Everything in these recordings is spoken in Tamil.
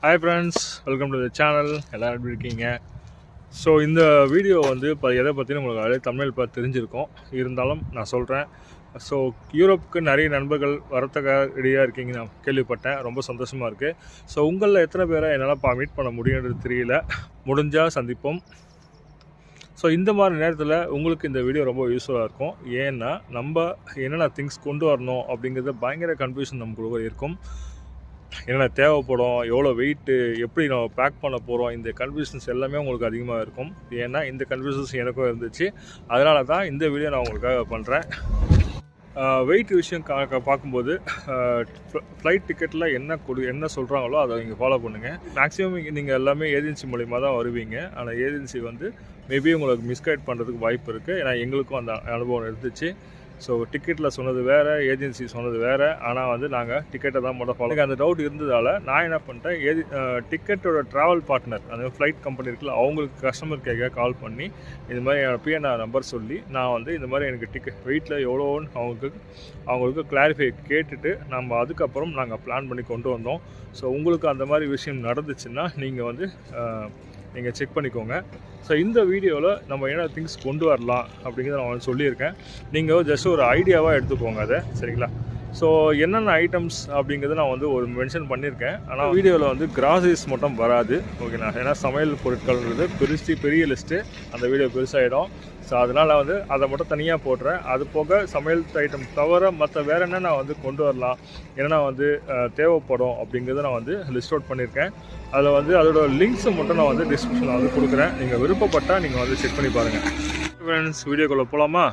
Hi friends, welcome to the channel. எல்லாரும் எப்படி இருக்கீங்க? ஸோ இந்த வீடியோ வந்து எதை பற்றின உங்களுக்கு அதே தமிழ் பார்த்து தெரிஞ்சிருக்கோம். இருந்தாலும் நான் சொல்கிறேன். ஸோ யூரோப்புக்கு நிறைய நண்பர்கள் வரத்துக்காக ரெடியாக இருக்கீங்க நான் கேள்விப்பட்டேன். ரொம்ப சந்தோஷமாக இருக்குது. ஸோ உங்களில் எத்தனை பேரை என்னால் மீட் பண்ண முடியுன்றது தெரியல. முடிஞ்சால் சந்திப்போம். ஸோ இந்த மாதிரி நேரத்தில் உங்களுக்கு இந்த வீடியோ ரொம்ப யூஸ்ஃபுல்லாக இருக்கும். ஏன்னா நம்ம என்னென்ன திங்ஸ் கொண்டு வரணும் அப்படிங்கிறது பயங்கர கன்ஃபியூஷன் நமக்கு இருக்கும். என்னென்ன தேவைப்படும், எவ்வளோ வெயிட்டு, எப்படி நம்ம பேக் பண்ண போகிறோம், இந்த கன்ஃபியூஷன்ஸ் எல்லாமே உங்களுக்கு அதிகமாக இருக்கும். ஏன்னா இந்த கன்ஃபியூஷன்ஸ் எனக்கும் இருந்துச்சு. அதனால தான் இந்த வீடியோ நான் உங்களுக்காக பண்ணுறேன். வெயிட் விஷயம் பார்க்கும்போது ஃப்ளைட் டிக்கெட்டில் என்ன சொல்கிறாங்களோ அதை நீங்கள் ஃபாலோ பண்ணுங்கள். மேக்ஸிமம் நீங்கள் எல்லாமே ஏஜென்சி மூலிமா தான் வருவீங்க. ஆனால் ஏஜென்சி வந்து மேபி உங்களுக்கு மிஸ்கைட் பண்ணுறதுக்கு வாய்ப்பு இருக்குது. ஏன்னா எங்களுக்கும் அந்த அனுபவம் இருந்துச்சு. ஸோ டிக்கெட்டில் சொன்னது வேறு, ஏஜென்சி சொன்னது வேறு. ஆனால் வந்து நாங்கள் டிக்கெட்டை தான் மட்டும் ஃபாலோ. அந்த டவுட் இருந்ததால் நான் என்ன பண்ணிட்டேன், டிக்கெட்டோட ட்ராவல் பார்ட்னர், அந்த ஃப்ளைட் கம்பெனி இருக்குல்ல, அவங்களுக்கு கஸ்டமர் கேட்க கால் பண்ணி இந்த மாதிரி பிஎன்ஆர் நம்பர் சொல்லி நான் வந்து இந்த மாதிரி எனக்கு டிக்கெட் வெயிட்டில் எவ்வளோன்னு அவங்களுக்கு கிளாரிஃபை கேட்டுட்டு நம்ம அதுக்கப்புறம் நாங்கள் பிளான் பண்ணி கொண்டு வந்தோம். ஸோ உங்களுக்கு அந்த மாதிரி விஷயம் நடந்துச்சுன்னா நீங்கள் வந்து நீங்கள் செக் பண்ணிக்கோங்க. ஸோ இந்த வீடியோவில் நம்ம என்ன திங்ஸ் கொண்டு வரலாம் அப்படிங்கிறத நான் வந்து சொல்லியிருக்கேன். நீங்கள் ஜஸ்ட் ஒரு ஐடியாவாக எடுத்துக்கோங்க அதை, சரிங்களா? ஸோ என்னென்ன ஐட்டம்ஸ் அப்படிங்கிறத நான் வந்து ஒரு மென்ஷன் பண்ணியிருக்கேன். ஆனால் வீடியோவில் வந்து கிராசரிஸ் மட்டும் வராது, ஓகேண்ணா. ஏன்னா சமையல் பொருட்கள்ன்றது பெரிய லிஸ்ட்டு, அந்த வீடியோ பெருசாகிடும். ஸோ அதனால் வந்து அதை மட்டும் தனியாக போடுறேன். அது போக சமையல் ஐட்டம் தவிர மற்ற வேறு என்ன நான் வந்து கொண்டு வரலாம், என்னென்னா வந்து தேவைப்படும் அப்படிங்கிறத நான் வந்து லிஸ்ட் அவுட் பண்ணியிருக்கேன். அதில் வந்து அதோட லிங்க்ஸை மட்டும் நான் வந்து டிஸ்கிரிப்ஷனில் வந்து கொடுக்குறேன். நீங்கள் விருப்பப்பட்டால் நீங்கள் வந்து செக் பண்ணி பாருங்கள். ஃப்ரெண்ட்ஸ், வீடியோக்குள்ளே போகலாமா?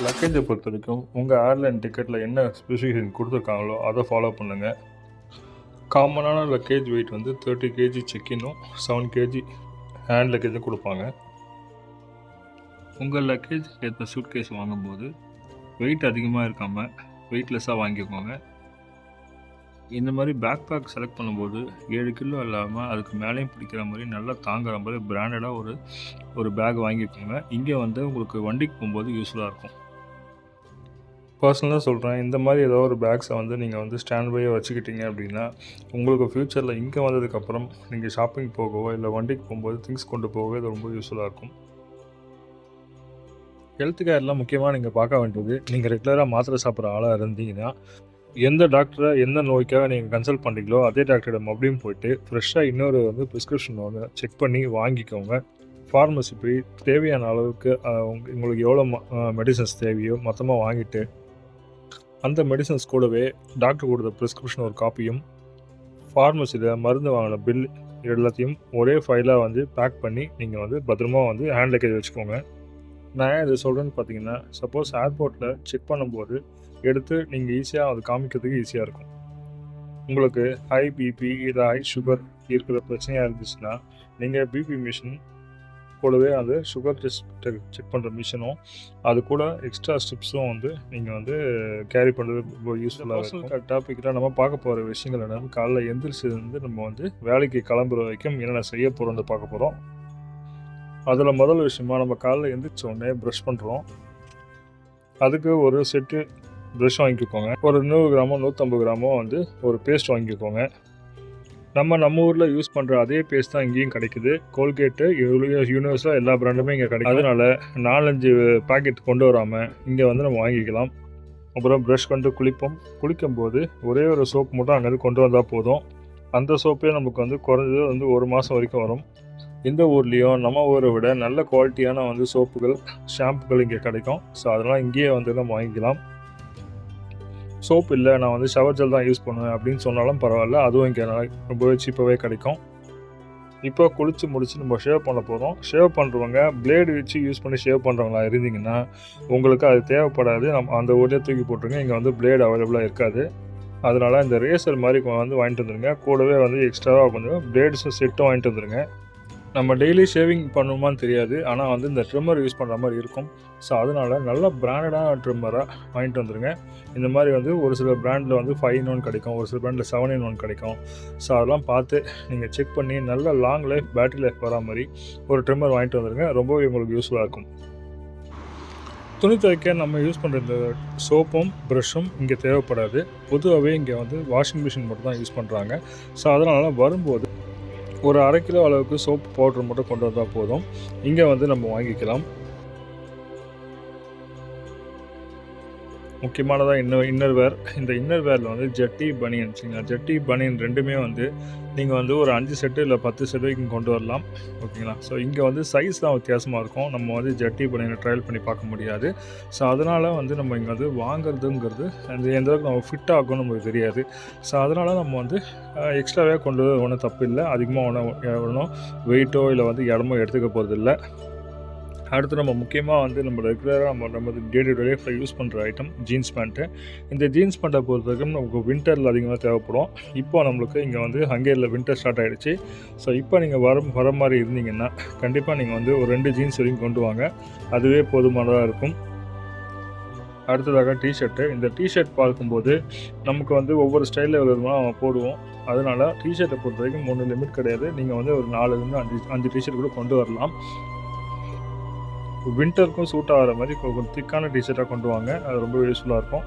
லக்கேஜை பொறுத்த வரைக்கும் உங்கள் ஏர்லைன் டிக்கெட்டில் என்ன ஸ்பெசிஃபிகேஷன் கொடுத்துருக்காங்களோ அதை ஃபாலோ பண்ணுங்கள். காமனான லக்கேஜ் வெயிட் வந்து 30 kg செக்கினும் 7 kg ஹேண்ட் லக்கேஜும் கொடுப்பாங்க. உங்கள் லக்கேஜ் ஏற்ற சூட்கேஸ் வாங்கும்போது வெயிட் அதிகமாக இருக்காமல் வெயிட்லெஸ்ஸாக வாங்கிக்கோங்க. இந்த மாதிரி பேக் பேக் செலக்ட் பண்ணும்போது 7 கிலோ இல்லாமல் அதுக்கு மேலேயும் பிடிக்கிற மாதிரி நல்லா தாங்குற மாதிரி பிராண்டடாக ஒரு பேக் வாங்கிக்கோங்க. இங்கே வந்து உங்களுக்கு வண்டிக்கு போகும்போது யூஸ்ஃபுல்லாக இருக்கும். பர்சனலாக சொல்கிறேன், இந்த மாதிரி ஏதோ ஒரு பேக்ஸை வந்து நீங்கள் வந்து ஸ்டாண்ட் பையாக வச்சுக்கிட்டீங்க அப்படின்னா உங்களுக்கு ஃப்யூச்சரில் இங்கே வந்ததுக்கப்புறம் நீங்கள் ஷாப்பிங் போகவோ இல்லை வண்டிக்கு போகும்போது திங்ஸ் கொண்டு போகவோ இது ரொம்ப யூஸ்ஃபுல்லாக இருக்கும். ஹெல்த் கேர்லாம் முக்கியமாக நீங்கள் பார்க்க வேண்டியது, நீங்கள் ரெகுலராக மாத்திரை சாப்பிட்ற ஆளாக இருந்தீங்கன்னா எந்த டாக்டரை எந்த நோய்க்காக நீங்கள் கன்சல்ட் பண்ணுறீங்களோ அதே டாக்டரிடம் மறுபடியும் போய்ட்டு ஃப்ரெஷ்ஷாக இன்னொரு வந்து ப்ரிஸ்கிரிப்ஷன் வந்து செக் பண்ணி வாங்கிக்கோங்க. ஃபார்மசி போய் தேவையான அளவுக்கு உங்களுக்கு எவ்வளோ மெடிசன்ஸ் தேவையோ மொத்தமாக வாங்கிட்டு அந்த மெடிசன்ஸ் கூடவே டாக்டர் கொடுத்த ப்ரிஸ்கிரிப்ஷன் ஒரு காப்பியும் ஃபார்மசியில் மருந்து வாங்கின பில் எல்லாத்தையும் ஒரே ஃபைலாக வந்து பேக் பண்ணி நீங்கள் வந்து பத்திரமா வந்து ஹேண்ட் லக்கேஜ் வச்சுக்கோங்க. நான் ஏன் இதை சொல்கிறேன்னு பார்த்தீங்கன்னா, சப்போஸ் ஏர்போர்ட்டில் செக் பண்ணும்போது எடுத்து நீங்கள் ஈஸியாக அது காமிக்கிறதுக்கு ஈஸியாக இருக்கும். உங்களுக்கு ஹை பிபி இல்லை ஹை சுகர் இருக்கிற பிரச்சனையாக இருந்துச்சுன்னா நீங்கள் பிபி மிஷின் கூடவே அது சுகர் டெஸ்ட் செக் பண்ணுற மிஷினும் அது கூட எக்ஸ்ட்ரா ஸ்டெப்ஸும் வந்து நீங்கள் வந்து கேரி பண்ணுறது ரொம்ப யூஸ்ஃபுல்லாக இருக்கும். டாப்பிக்கில் நம்ம பார்க்க போகிற விஷயங்கள் என்னென்னு, காலைல எந்திரிச்சிருந்து நம்ம வந்து வேலைக்கு கிளம்புற வரைக்கும் என்னென்ன செய்ய போகிறோம்னு பார்க்க போகிறோம். அதில் முதல் விஷயமா நம்ம காலைல எந்திரிச்ச உடனே ப்ரஷ் பண்ணுறோம். அதுக்கு ஒரு செட்டு ப்ரஷ் வாங்கிக்கோங்க. ஒரு 100 கிராமோ 150 கிராமோ வந்து ஒரு பேஸ்ட் வாங்கிக்கோங்க. நம்ம ஊரில் யூஸ் பண்ணுற அதே பேஸ்ட் தான் இங்கேயும் கிடைக்குது. கோல்கேட்டு யூனிவர்ஸாக எல்லா பிராண்டுமே இங்கே கிடைக்கும். அதனால் 4-5 பேக்கெட் கொண்டு வராமல் இங்கே வந்து நம்ம வாங்கிக்கலாம். அப்புறம் ப்ரஷ் கொண்டு குளிக்கும்போது ஒரே ஒரு சோப் மட்டும் அங்கேருந்து கொண்டு வந்தால் போதும். அந்த சோப்பே நமக்கு வந்து குறைஞ்சது வந்து 1 மாதம் வரைக்கும் வரும். இந்த ஊர்லேயும் நம்ம ஊரை விட நல்ல குவாலிட்டியான வந்து சோப்புகள், ஷாம்புகள் இங்கே கிடைக்கும். ஸோ அதனால் இங்கேயே வந்து நம்ம வாங்கிக்கலாம். சோப் இல்லை, நான் வந்து ஷவர் ஜெல் தான் யூஸ் பண்ணுவேன் அப்படின்னு சொன்னாலும் பரவாயில்ல, அதுவும் இங்கே ரொம்பவே சீப்பாகவே கிடைக்கும். இப்போ குளித்து முடிச்சு நம்ம ஷேவ் பண்ண போகிறோம். ஷேவ் பண்ணுறவங்க பிளேடு வச்சு யூஸ் பண்ணி ஷேவ் பண்ணுறவங்களா இருந்தீங்கன்னா உங்களுக்கு அது தேவைப்படாது. நம்ம அந்த ஊர்லேயே தூக்கி போட்டுருங்க. இங்கே வந்து பிளேடு அவைலபிளாக இருக்காது. அதனால் இந்த ரேசர் மாதிரி வந்து வாங்கிட்டு வந்துடுங்க. கூடவே வந்து எக்ஸ்ட்ராவாக கொஞ்சம் பிளேட்ஸும் செட்டும் வாங்கிட்டு வந்துடுங்க. நம்ம டெய்லி ஷேவிங் பண்ணுமான்னு தெரியாது, ஆனால் வந்து இந்த ட்ரிம்மர் யூஸ் பண்ணுற மாதிரி இருக்கும். ஸோ அதனால் நல்ல பிராண்டடான ட்ரிம்மராக வாங்கிட்டு வந்துடுங்க. இந்த மாதிரி வந்து ஒரு சில பிராண்டில் வந்து 5-in-1 கிடைக்கும், ஒரு சில பிராண்டில் 7-in-1 கிடைக்கும். ஸோ அதெல்லாம் பார்த்து நீங்கள் செக் பண்ணி நல்ல லாங் லைஃப், பேட்டரி லைஃப் வரா மாதிரி ஒரு ட்ரிம்மர் வாங்கிட்டு வந்துடுங்க. ரொம்பவே உங்களுக்கு யூஸ்ஃபுல்லாக இருக்கும். துணி துவைக்க நம்ம யூஸ் பண்ணுற இந்த சோப்பும் ப்ரஷ்ஷும் இங்கே தேவைப்படாது. பொதுவாகவே இங்கே வந்து வாஷிங் மிஷின் மட்டும் தான் யூஸ் பண்ணுறாங்க. ஸோ அதனால் வரும்போது ஒரு 1/2 கிலோ அளவுக்கு சோப்பு பவுட்ரு மட்டும் கொண்டு வந்தால் போதும். இங்கே வந்து நம்ம வாங்கிக்கலாம். முக்கியமானதாக இன்னர் வேர். இந்த இன்னர் வேரில் வந்து ஜட்டி, பனியன்ஸுங்க. ஜட்டி, பனியன் ரெண்டுமே வந்து நீங்கள் வந்து ஒரு 5 செட்டு இல்லை 10 செட்டு வரைக்கும் கொண்டு வரலாம். ஓகேங்களா? ஸோ இங்கே வந்து சைஸ் தான் வித்தியாசமாக இருக்கும். நம்ம வந்து ஜட்டி, பனியனை ட்ரையல் பண்ணி பார்க்க முடியாது. ஸோ அதனால் வந்து நம்ம இங்கே வந்து வாங்குறதுங்கிறது அந்த எந்த அளவுக்கு நம்ம ஃபிட் ஆகும்னு நமக்கு தெரியாது. ஸோ அதனால் நம்ம வந்து எக்ஸ்ட்ராவே கொண்டு ஒன்றும் தப்பு இல்லை. அதிகமாக ஒன்றும் வெயிட்டோ இல்லை வந்து இடமோ எடுத்துக்க போகிறதில்ல. அடுத்து நம்ம முக்கியமாக வந்து நம்ம ரெகுலராக நம்ம டே டு டே லைஃப்பில் யூஸ் பண்ணுற ஐட்டம் ஜீன்ஸ் பேண்ட்டு. இந்த ஜீன்ஸ் பேண்ட்டை பொறுத்த வரைக்கும் நமக்கு வின்டரில் அதிகமாக தேவைப்படும். இப்போ நம்மளுக்கு இங்கே வந்து ஹங்கேரியில் வின்டர் ஸ்டார்ட் ஆகிடுச்சு. ஸோ இப்போ நீங்கள் வர மாதிரி இருந்தீங்கன்னா கண்டிப்பாக நீங்கள் வந்து ஒரு 2 ஜீன்ஸ் வரைக்கும் கொண்டு வாங்க. அதுவே போதுமானதாக இருக்கும். அடுத்ததாக டிஷர்ட்டு. இந்த டிஷர்ட் பார்க்கும்போது நமக்கு வந்து ஒவ்வொரு ஸ்டைலில் விதமாக போடுவோம். அதனால் டிஷர்ட்டை பொறுத்த வரைக்கும் 3 லிமிட் கிடையாது. நீங்கள் வந்து ஒரு 4 5 டிஷர்ட் கூட கொண்டு வரலாம். வின்டருக்கும் சூட் ஆகிற மாதிரி கொஞ்சம் திக்கான டிஷர்ட்டாக கொண்டு வாங்க. அது ரொம்ப யூஸ்ஃபுல்லாக இருக்கும்.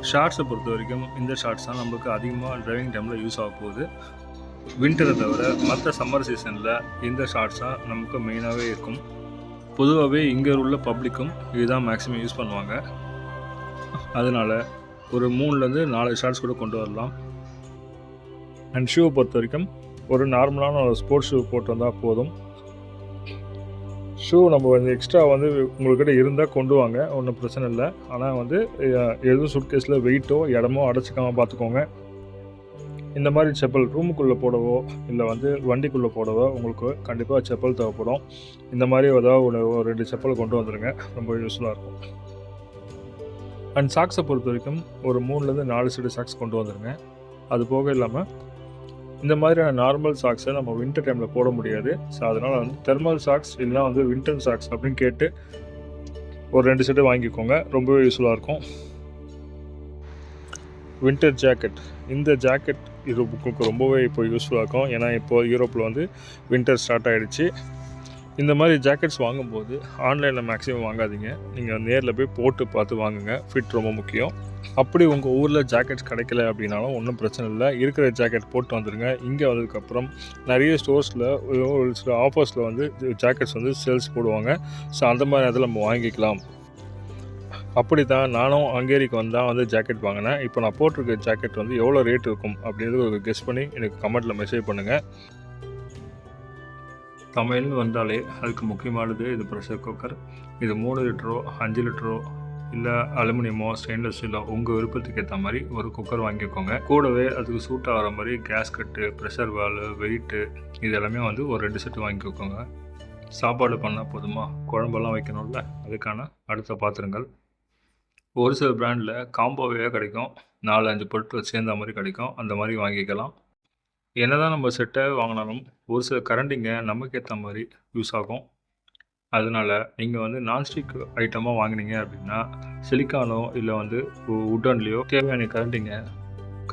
ஷார்ட்ஸை பொறுத்த வரைக்கும் இந்த ஷார்ட்ஸ் தான் நம்மளுக்கு அதிகமாக ட்ரைவிங் டைமில் யூஸ் ஆக போகுது. வின்டரை தவிர மற்ற சம்மர் சீசனில் இந்த ஷார்ட்ஸ் தான் நமக்கு மெயினாகவே இருக்கும். பொதுவாகவே இங்கே உள்ள பப்ளிக்கும் இதுதான் மேக்ஸிமம் யூஸ் பண்ணுவாங்க. அதனால் ஒரு 3-4 ஷார்ட்ஸ் கூட கொண்டு வரலாம். அண்ட் ஷூவை பொறுத்த வரைக்கும் ஒரு நார்மலான ஒரு ஸ்போர்ட்ஸ் ஷூ போட்டு வந்தால் போதும். ஷூ நம்ம வந்து எக்ஸ்ட்ரா வந்து உங்கள்கிட்ட இருந்தால் கொண்டு வாங்க, ஒன்றும் பிரச்சனை இல்லை. ஆனால் வந்து எதுவும் சூட்கேஸில் வெயிட்டோ இடமோ அடைச்சிக்காமல் பார்த்துக்கோங்க. இந்த மாதிரி செப்பல் ரூமுக்குள்ளே போடவோ இல்லை வந்து வண்டிக்குள்ளே போடவோ உங்களுக்கு கண்டிப்பாக செப்பல் தேவைப்படும். இந்த மாதிரி ஏதாவது ஒரு 2 செப்பல் கொண்டு வந்துடுங்க, ரொம்ப யூஸ்ஃபுல்லாக இருக்கும். அண்ட் சாக்ஸை பொறுத்த வரைக்கும் ஒரு 3-4 செட்டு சாக்ஸ் கொண்டு வந்துடுங்க. அது போக இல்லாமல் இந்த மாதிரியான நார்மல் சாக்ஸை நம்ம வின்டர் டைமில் போட முடியாது. ஸோ அதனால் வந்து தெர்மல் சாக்ஸ் இல்லைனா வந்து வின்டர் சாக்ஸ் அப்படின்னு கேட்டு ஒரு 2 செட்டு வாங்கிக்கோங்க, ரொம்பவே யூஸ்ஃபுல்லாக இருக்கும். Winter jacket. இந்த ஜாக்கெட் இது உங்களுக்கு ரொம்பவே இப்போ யூஸ்ஃபுல்லாக இருக்கும். ஏன்னா இப்போது யூரோப்பில் வந்து வின்டர் ஸ்டார்ட் ஆகிடுச்சு. இந்த மாதிரி ஜாக்கெட்ஸ் வாங்கும்போது ஆன்லைனில் மேக்ஸிமம் வாங்காதீங்க. நீங்கள் நேரில் போய் போட்டு பார்த்து வாங்குங்க. ஃபிட் ரொம்ப முக்கியம். அப்படி உங்கள் ஊரில் ஜாக்கெட்ஸ் கிடைக்கல அப்படின்னாலும் ஒன்றும் பிரச்சனை இல்லை. இருக்கிற ஜாக்கெட் போட்டு வந்துடுங்க. இங்கே வந்ததுக்கப்புறம் நிறைய ஸ்டோர்ஸில் ஒரு சில ஆஃபர்ஸில் வந்து ஜாக்கெட்ஸ் வந்து சேல்ஸ் போடுவாங்க. ஸோ அந்த மாதிரி அதில் நம்ம வாங்கிக்கலாம். அப்படி தான் நானும் ஹங்கேரிக்கு வந்தால் வந்து ஜாக்கெட் வாங்கினேன். இப்போ நான் போட்டிருக்க ஜாக்கெட் வந்து எவ்வளோ ரேட் இருக்கும் அப்படின்றது ஒரு கெஸ் பண்ணி எனக்கு கமெண்ட்டில் மெசேஜ் பண்ணுங்கள். சமையல்னு வந்தாலே அதுக்கு முக்கியமானது இது ப்ரெஷர் குக்கர். இது 3 லிட்டரோ 5 லிட்டரோ இல்லை அலுமினியமோ ஸ்டெயின்லெஸ் ஸ்டீலோ உங்கள் விருப்பத்துக்கு ஏற்ற மாதிரி ஒரு குக்கர் வாங்கிக்கோங்க. கூடவே அதுக்கு சூட் ஆகிற மாதிரி கேஸ்கட்டு, ப்ரெஷர் வால்வு, வெயிட்டு இது எல்லாமே வந்து ஒரு 2 செட்டு வாங்கிக்கோங்க. சாப்பாடு பண்ணால் போதுமா, குழம்பெல்லாம் வைக்கணும்ல, அதுக்கான அடுத்த பாத்திரங்கள். ஒரு சில பிராண்டில் காம்போவே கிடைக்கும், 4-5 பொருட்கள் சேர்ந்த மாதிரி கிடைக்கும். அந்த மாதிரி வாங்கிக்கலாம். என்ன தான் நம்ம செட்டை வாங்கினாலும் ஒரு சில கரண்டிங்க நமக்கு ஏற்ற மாதிரி யூஸ் ஆகும். அதனால் நீங்கள் வந்து நான்ஸ்டிக் ஐட்டமாக வாங்கினீங்க அப்படின்னா சிலிக்கானோ இல்லை வந்து உட்டன்லேயோ தேவையான கரண்டிங்க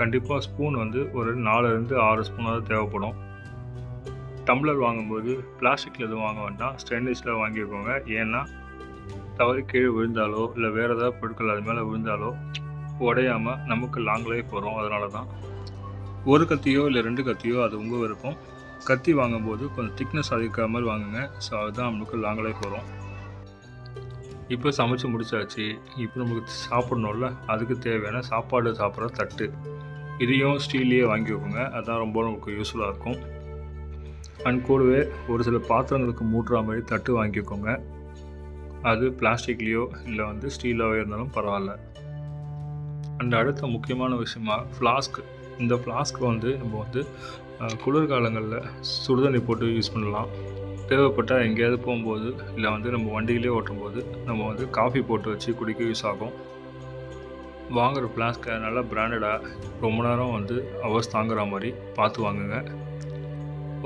கண்டிப்பாக ஸ்பூன் வந்து ஒரு 4-6 ஸ்பூனாவது தேவைப்படும். டம்ளர் வாங்கும்போது பிளாஸ்டிக்கில் எதுவும் வாங்க வேண்டாம், ஸ்டெயின்லெஸ்ஸில் வாங்கிக்கோங்க. ஏன்னா தவறி கீழே விழுந்தாலோ இல்லை வேறு ஏதாவது பொருட்கள் அது மேலே விழுந்தாலோ உடையாமல் நமக்கு லாங் லைஃப் வரும். அதனால தான் ஒரு கத்தியோ இல்லை 2 கத்தியோ அது உங்கள் விருப்பம். கத்தி வாங்கும்போது கொஞ்சம் திக்னஸ் அதிக மாதிரி வாங்குங்க. ஸோ அதுதான் நம்மளுக்கு லாங் லைஃப் வரும். இப்போ சமைச்சு முடிச்சாச்சு. இப்போ நம்மளுக்கு சாப்பிட்ணும்ல, அதுக்கு தேவையான சாப்பாடு சாப்பிட்ற தட்டு இதையும் ஸ்டீல்லையே வாங்கி வைக்கோங்க. அதுதான் ரொம்ப நமக்கு யூஸ்ஃபுல்லாக இருக்கும். அண்ட் கூடவே ஒரு சில பாத்திரங்களுக்கு மூட்டுற மாதிரி தட்டு வாங்கிக்கோங்க. அது பிளாஸ்டிக்லேயோ இல்லை வந்து ஸ்டீலாகவோ இருந்தாலும் பரவாயில்ல. அண்ட் அடுத்த முக்கியமான விஷயமா ஃப்ளாஸ்க். இந்த ஃப்ளாஸ்க்கு வந்து நம்ம வந்து குளிர்காலங்களில் சுடுதண்ணி போட்டு யூஸ் பண்ணலாம். தேவைப்பட்டால் எங்கேயாவது போகும்போது இல்லை வந்து நம்ம வண்டியிலே ஓட்டும்போது நம்ம வந்து காஃபி போட்டு வச்சு குடிக்க யூஸ் ஆகும். வாங்குகிற ஃப்ளாஸ்க்கை நல்லா பிராண்டடாக ரொம்ப நேரம் வந்து அவர்ஸ் தாங்குற மாதிரி பார்த்து வாங்குங்க.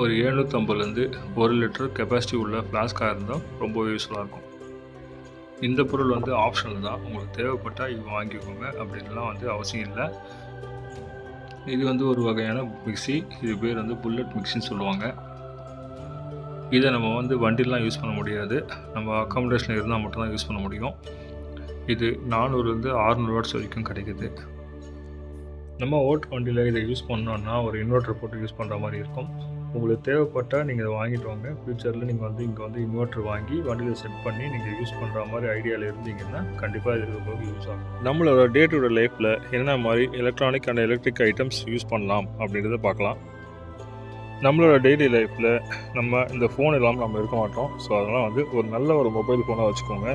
ஒரு 750லேருந்து 1 லிட்டர் கெப்பாசிட்டி உள்ள ஃப்ளாஸ்காக இருந்தால் ரொம்ப யூஸ்ஃபுல்லாக இருக்கும். இந்த பொருள் வந்து ஆப்ஷனல் தான், உங்களுக்கு தேவைப்பட்டால் இது வாங்கிக்கோங்க, அப்படின்லாம் வந்து அவசியம் இல்லை. இது வந்து ஒரு வகையான மிக்சி, இது பேர் வந்து புல்லட் மிக்சின்னு சொல்லுவாங்க. இதை நம்ம வந்து வண்டிலாம் யூஸ் பண்ண முடியாது, நம்ம அக்காமடேஷனில் இருந்தால் மட்டும்தான் யூஸ் பண்ண முடியும். இது 400லேருந்து 600 வாட்ஸ் வரைக்கும் கிடைக்குது. நம்ம ஓட்டு வண்டியில் இதை யூஸ் பண்ணோன்னா ஒரு இன்வெர்ட்டர் போட்டு யூஸ் பண்ணுற மாதிரி இருக்கும். உங்களுக்கு தேவைப்பட்டால் நீங்கள் இதை வாங்கிட்டு வாங்க. ஃப்யூச்சரில் நீங்கள் வந்து இங்கே வந்து இன்வெர்ட்டர் வாங்கி வண்டியில் செட் பண்ணி நீங்கள் யூஸ் பண்ணுற மாதிரி ஐடியாவில் இருந்தீங்கன்னா கண்டிப்பாக இது உங்களுக்கு யூஸ் ஆகும். நம்மளோட டே டு டே லைஃப்பில் என்ன மாதிரி electronic and electric items use பண்ணலாம் அப்படின்றத பார்க்கலாம். நம்மளோட டெய்லி லைஃப்பில் நம்ம இந்த ஃபோன் இல்லாமல் நம்ம இருக்க மாட்டோம். ஸோ அதெல்லாம் வந்து ஒரு நல்ல ஒரு மொபைல் ஃபோனாக வச்சுக்கோங்க.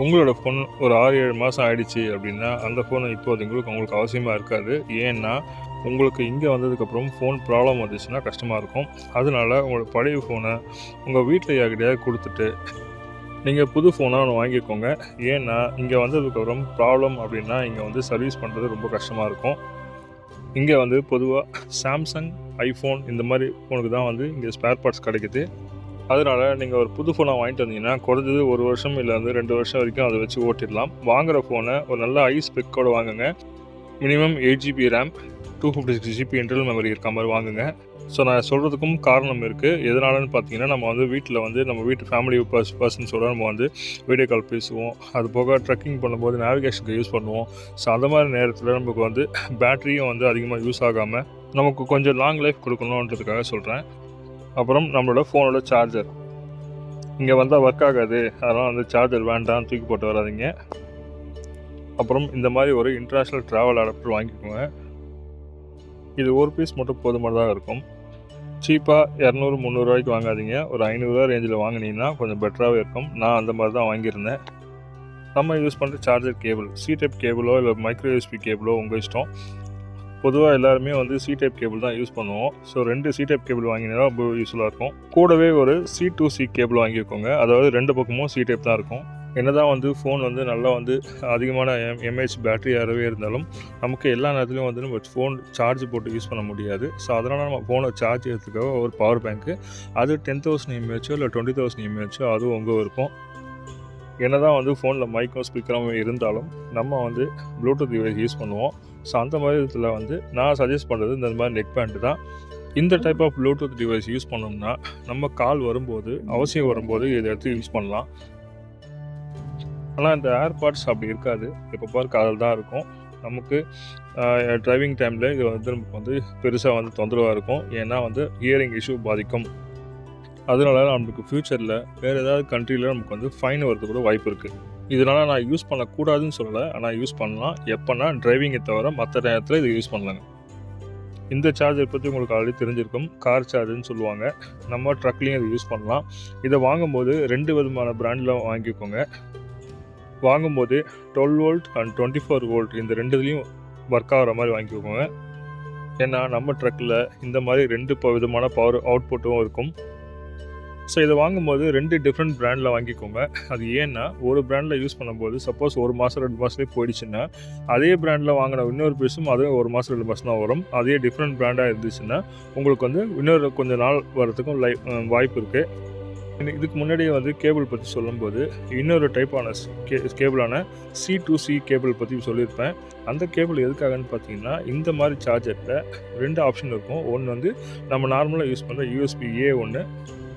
உங்களோட ஃபோன் ஒரு 6-7 மாதம் ஆகிடுச்சு அப்படின்னா அந்த ஃபோனை இப்போது உங்களுக்கு அவசியமாக இருக்காது. ஏன்னா உங்களுக்கு இங்கே வந்ததுக்கப்புறம் ஃபோன் ப்ராப்ளம் வந்துச்சுன்னா கஷ்டமாக இருக்கும். அதனால் உங்களோட பழைய ஃபோனை உங்கள் வீட்டில் யார்கிட்டையாவது கொடுத்துட்டு நீங்கள் புது ஃபோனாக ஒன்று வாங்கிக்கோங்க. ஏன்னா இங்கே வந்ததுக்கப்புறம் ப்ராப்ளம் அப்படின்னா இங்கே வந்து சர்வீஸ் பண்ணுறது ரொம்ப கஷ்டமாக இருக்கும். இங்கே வந்து பொதுவாக சாம்சங், ஐஃபோன் இந்த மாதிரி ஃபோனுக்கு தான் வந்து இங்கே ஸ்பேர் பார்ட்ஸ் கிடைக்குது. அதனால் நீங்கள் ஒரு புது ஃபோனை வாங்கிட்டு வந்தீங்கன்னா குறைஞ்சது 1 வருஷம் இல்லை வந்து 2 வருஷம் வரைக்கும் அதை வச்சு ஓட்டிடலாம். வாங்குகிற ஃபோனை ஒரு நல்ல ஹை ஸ்பெக்கோடு வாங்குங்க. Minimum 8 GB RAM, 256 GB internal memory இருக்க மாதிரி வாங்குங்க. ஸோ நான் சொல்கிறதுக்கும் காரணம் இருக்குது. எதனாலன்னு பார்த்தீங்கன்னா நம்ம வந்து வீட்டில் வந்து நம்ம வீட்டு ஃபேமிலி பர்சன்ஸோட நம்ம வந்து வீடியோ கால் பேசுவோம். அது போக ட்ரெக்கிங் பண்ணும்போது நேவிகேஷனுக்கு யூஸ் பண்ணுவோம். ஸோ அந்த மாதிரி நேரத்தில் நமக்கு வந்து பேட்டரியும் வந்து அதிகமாக யூஸ் ஆகாமல் நமக்கு கொஞ்சம் லாங் லைஃப் கொடுக்கணுன்றதுக்காக சொல்கிறேன். அப்புறம் நம்மளோட ஃபோனோட சார்ஜர் இங்கே வந்தால் ஒர்க் ஆகாது, அதனால் வந்து சார்ஜர் வேண்டாம் தூக்கி போட்டு வராதிங்க. அப்புறம் இந்த மாதிரி ஒரு இன்டர்நேஷ்னல் ட்ராவல் அடாப்டர் வாங்கிக்கோங்க. இது ஒரு பீஸ் மட்டும் போதுமானதாக இருக்கும். சீப்பாக 200-300 ரூபாய்க்கு வாங்காதீங்க. ஒரு 500 ரூபா ரேஞ்சில் வாங்கினீங்கன்னா கொஞ்சம் பெட்டராகவே இருக்கும். நான் அந்த மாதிரி தான் வாங்கியிருந்தேன். நம்ம யூஸ் பண்ணுற சார்ஜர் கேபிள் சி டைப் கேபிளோ இல்லை மைக்ரோ யூஎஸ்பி கேபிளோ உங்கள் இஷ்டம். பொதுவாக எல்லாருமே வந்து சி டைப் கேபிள் தான் யூஸ் பண்ணுவோம். ஸோ 2 சி டைப் கேபிள் வாங்கினா ரொம்ப யூஸ்ஃபுல்லாக இருக்கும். கூடவே ஒரு C2C கேபிள் வாங்கிக்கோங்க. அதாவது 2 பக்கமும் சி டைப் தான் இருக்கும். என்னதான் வந்து ஃபோன் வந்து நல்லா வந்து அதிகமான எம்ஏஹெச் பேட்டரி ஏறவே இருந்தாலும் நமக்கு எல்லா நேரத்துலையும் வந்து நம்ம ஃபோன் சார்ஜ் போட்டு யூஸ் பண்ண முடியாது. ஸோ அதனால் நம்ம ஃபோனை சார்ஜ் எடுத்துக்காக ஒரு பவர் பேங்க்கு, அது 10,000 mAh இல்லை 20,000 mAh, அதுவும் உங்கள் இருக்கும். என்ன தான் வந்து ஃபோனில் மைக்கும் ஸ்பீக்கரும் இருந்தாலும் நம்ம வந்து ப்ளூடூத் டிவைஸ் யூஸ் பண்ணுவோம். ஸோ அந்த மாதிரி இதில் வந்து நான் சஜஸ்ட் பண்ணுறது இந்த மாதிரி நெக் பேண்ட் தான். இந்த type of Bluetooth device use பண்ணோம்னா நம்ம கால் வரும்போது அவசியம் வரும்போது இதை எடுத்து யூஸ் பண்ணலாம். ஆனால் இந்த ஏர்பாட்ஸ் அப்படி இருக்காது, எப்போ பார் காதில் தான் இருக்கும். நமக்கு டிரைவிங் டைமில் இது வந்து நமக்கு வந்து பெருசாக வந்து தொந்தரவாக இருக்கும். ஏன்னா வந்து ஹியரிங் இஷ்யூ பாதிக்கும். அதனால நமக்கு ஃப்யூச்சரில் வேறு ஏதாவது கண்ட்ரியில் நமக்கு வந்து ஃபைன் வரது கூட வாய்ப்பு இருக்குது. இதனால் நான் யூஸ் பண்ணக்கூடாதுன்னு சொல்லலை, ஆனால் யூஸ் பண்ணலாம். எப்போனா டிரைவிங்கை தவிர மற்ற நேரத்தில் இதை யூஸ் பண்ணலாங்க. இந்த சார்ஜர் பற்றி உங்களுக்கு ஆல்ரெடி தெரிஞ்சிருக்கும், கார் சார்ஜர்னு சொல்லுவாங்க. நம்ம ட்ரக்லேயும் இதை யூஸ் பண்ணலாம். இதை வாங்கும்போது 2 விதமான பிராண்டில் வாங்கிக்கோங்க. வாங்கும்போது 12 வோல்ட் அண்ட் 24 வோல்ட் இந்த 2 இதுலேயும் ஒர்க் ஆகிற மாதிரி வாங்கிக்கோங்க. ஏன்னா நம்ம ட்ரக்கில் இந்த மாதிரி 2 விதமான பவர் அவுட்புட்டும் இருக்கும். ஸோ இதை வாங்கும்போது 2 டிஃப்ரெண்ட் பிராண்டில் வாங்கிக்கோங்க. அது ஏன்னா ஒரு பிராண்டில் யூஸ் பண்ணும்போது சப்போஸ் 1 மாதம் 2 மாதத்துலேயே போயிடுச்சுன்னா அதே பிராண்டில் வாங்கின இன்னொரு பீஸும் அது 1 மாதம் 2 மாதம் தான் வரும். அதே டிஃப்ரெண்ட் பிராண்டாக இருந்துச்சுன்னா உங்களுக்கு வந்து இன்னொரு கொஞ்சம் நாள் வரதுக்கும் வாய்ப்பு இருக்குது. இதுக்கு முன்னாடியே வந்து கேபிள் பற்றி சொல்லும்போது இன்னொரு டைப்பான கேபிளான C2C கேபிள் பற்றி சொல்லியிருப்பேன். அந்த கேபிள் எதுக்காகன்னு பார்த்தீங்கன்னா இந்த மாதிரி சார்ஜரில் 2 ஆப்ஷன் இருக்கும். ஒன்று வந்து நம்ம நார்மலாக யூஸ் பண்ணுற USB-A ஒன்று,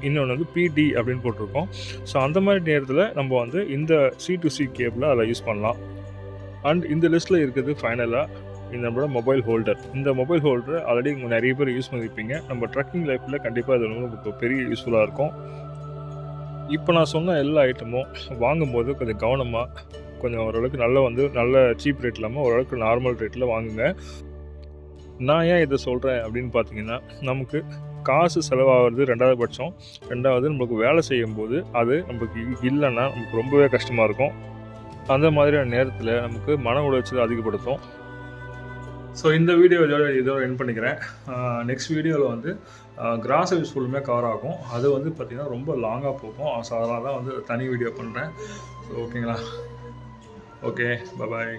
இன்னொன்று வந்து PD அப்படின்னு போட்டிருக்கோம். ஸோ அந்த மாதிரி நேரத்தில் நம்ம வந்து இந்த C2C கேபிளை அதில் யூஸ் பண்ணலாம். அண்ட் இந்த லிஸ்ட்டில் இருக்கிறது ஃபைனலாக நம்மளோட மொபைல் ஹோல்டர். இந்த மொபைல் ஹோல்டர் ஆல்ரெடி நிறைய பேர் யூஸ் பண்ணியிருப்பீங்க. நம்ம ட்ரக்கிங் லைஃப்பில் கண்டிப்பாக இது நமக்கு பெரிய யூஸ்ஃபுல்லாக இருக்கும். இப்போ நான் சொன்ன எல்லா ஐட்டமும் வாங்கும்போது கொஞ்சம் கவனமாக, கொஞ்சம் ஓரளவுக்கு நல்ல சீப் ரேட் இல்லாமல் ஓரளவுக்கு நார்மல் ரேட்டில் வாங்குங்க. நான் ஏன் இதை சொல்கிறேன் அப்படின்னு பார்த்தீங்கன்னா, நமக்கு காசு செலவாகிறது 2வது பட்சம். 2வது நம்மளுக்கு வேலை செய்யும்போது அது நமக்கு இல்லைன்னா நமக்கு ரொம்பவே கஷ்டமாக இருக்கும். அந்த மாதிரியான நேரத்தில் நமக்கு மன உளைச்சல் அதிகப்படுத்தும். ஸோ இந்த வீடியோ இதோட எண்ட் பண்ணிக்கிறேன். நெக்ஸ்ட் வீடியோவில் வந்து கிராசரிஸ் ஃபுல்லுமே கவர் ஆகும். அது வந்து பார்த்திங்கன்னா ரொம்ப லாங்காக போகும். ஸோ அதனால தான் வந்து தனி வீடியோ பண்ணுறேன். ஸோ ஓகேங்களா? ஓகே, பாய்.